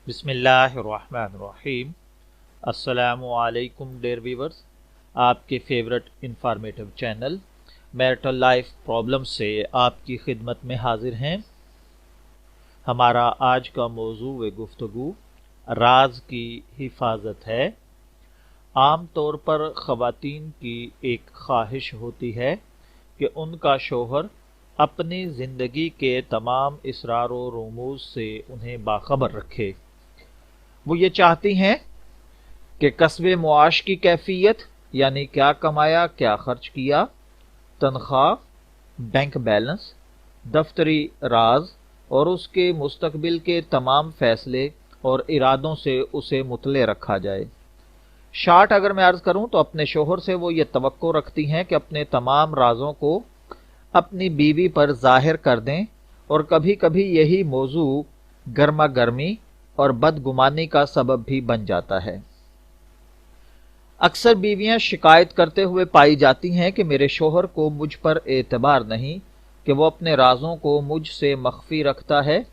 बिस्मिल्लाहिर्रहमानिर्रहीम। अस्सलामु अलैकुम डियर व्यूअर्स, आपके favourite informative channel marital life problem से आपकी खिदमत में हाजिर हैं। हमारा आज का मौजू व गुफ्तगू राज की हिफाजत है। आम तौर पर ख़वातीन की एक ख्वाहिश होती है कि उनका शौहर अपनी ज़िंदगी के तमाम इसरार व रुमूज़ से उन्हें बाखबर रखे। वो ये चाहती हैं कि कस्बे मुआश की कैफियत यानी क्या कमाया, क्या खर्च किया, तनख्वाह, बैंक बैलेंस, दफ्तरी राज और उसके मुस्तकबिल के तमाम फैसले और इरादों से उसे मुतले रखा जाए। शार्ट अगर मैं अर्ज करूं तो अपने शोहर से वो ये तवक्को रखती हैं कि अपने तमाम राजों को अपनी बीवी पर जाहिर कर दें और कभी कभी यही मौजू गर्मा गर्मी और बदगुमानी का सबब भी बन जाता है। अक्सर बीवियां शिकायत करते हुए पाई जाती हैं कि मेरे शोहर को मुझ पर एतबार नहीं, कि वो अपने राजों को मुझसे मख्फी रखता है,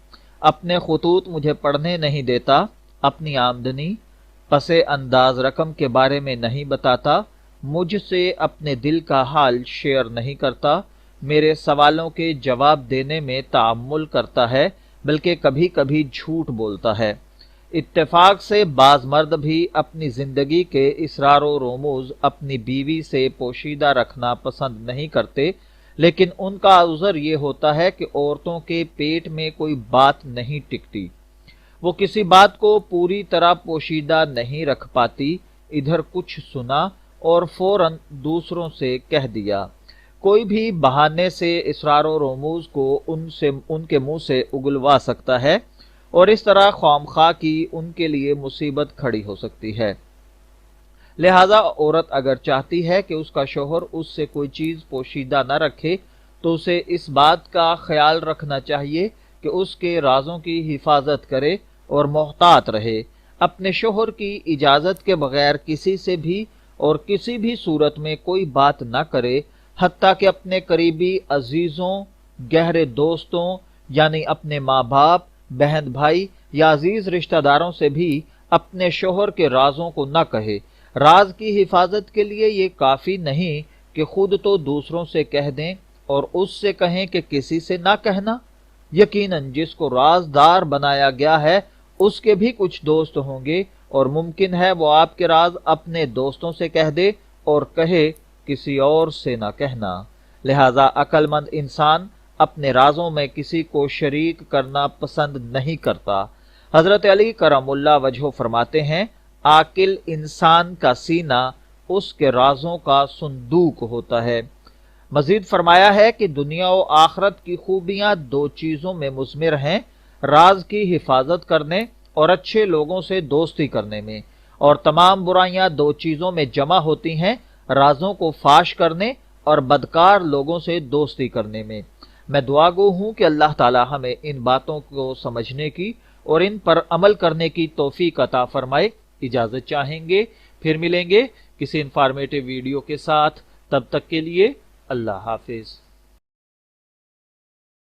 अपने खुतूत मुझे पढ़ने नहीं देता, अपनी आमदनी पसे अंदाज रकम के बारे में नहीं बताता, मुझसे अपने दिल का हाल शेयर नहीं करता, मेरे सवालों के जवाब देने में ताअम्मुल करता है, बल्कि कभी कभी झूठ बोलता है। इत्तेफाक से बाज मर्द भी अपनी जिंदगी के इसरार व रुमूज़ अपनी बीवी से पोशीदा रखना पसंद नहीं करते, लेकिन उनका उज़र ये होता है कि औरतों के पेट में कोई बात नहीं टिकती, वो किसी बात को पूरी तरह पोशीदा नहीं रख पाती। इधर कुछ सुना और फौरन दूसरों से कह दिया। कोई भी बहाने से इसरार व रुमूज़ को उनके मुंह से उगलवा सकता है और इस तरह ख्वामखा की उनके लिए मुसीबत खड़ी हो सकती है। लिहाजा औरत अगर चाहती है कि उसका शौहर उससे कोई चीज पोशीदा न रखे तो उसे इस बात का ख्याल रखना चाहिए कि उसके राजों की हिफाजत करे और मोहतात रहे। अपने शौहर की इजाजत के बगैर किसी से भी और किसी भी सूरत में कोई बात न करे, हत्ता कि अपने करीबी अजीजों, गहरे दोस्तों यानी अपने माँ बाप, बहन भाई या अजीज रिश्तेदारों से भी अपने शौहर के राजों को न कहे। राज की हिफाजत के लिए ये काफी नहीं कि खुद तो दूसरों से कह दें और उससे कहें कि किसी से ना कहना। यकीनन जिसको राजदार बनाया गया है उसके भी कुछ दोस्त होंगे और मुमकिन है वो आपके राज अपने दोस्तों से कह दे और कहे किसी और से ना कहना। लिहाजा अक्लमंद इंसान अपने राजों में किसी को शरीक करना पसंद नहीं करता। हजरत अली करमुल्लाह वजह फरमाते हैं, आकिल इंसान का सीना उसके राजों का संदूक होता है। मजीद फरमाया है कि दुनिया और आखरत की खूबियां दो चीजों में मुज़मिर हैं, राज की हिफाजत करने और अच्छे लोगों से दोस्ती करने में, और तमाम बुराइयां दो चीजों में जमा होती हैं, राजों को फाश करने और बदकार लोगों से दोस्ती करने में। मैं दुआगो हूं कि अल्लाह ताला हमें इन बातों को समझने की और इन पर अमल करने की तौफीक अता फरमाए। इजाजत चाहेंगे, फिर मिलेंगे किसी इंफॉर्मेटिव वीडियो के साथ। तब तक के लिए अल्लाह हाफिज।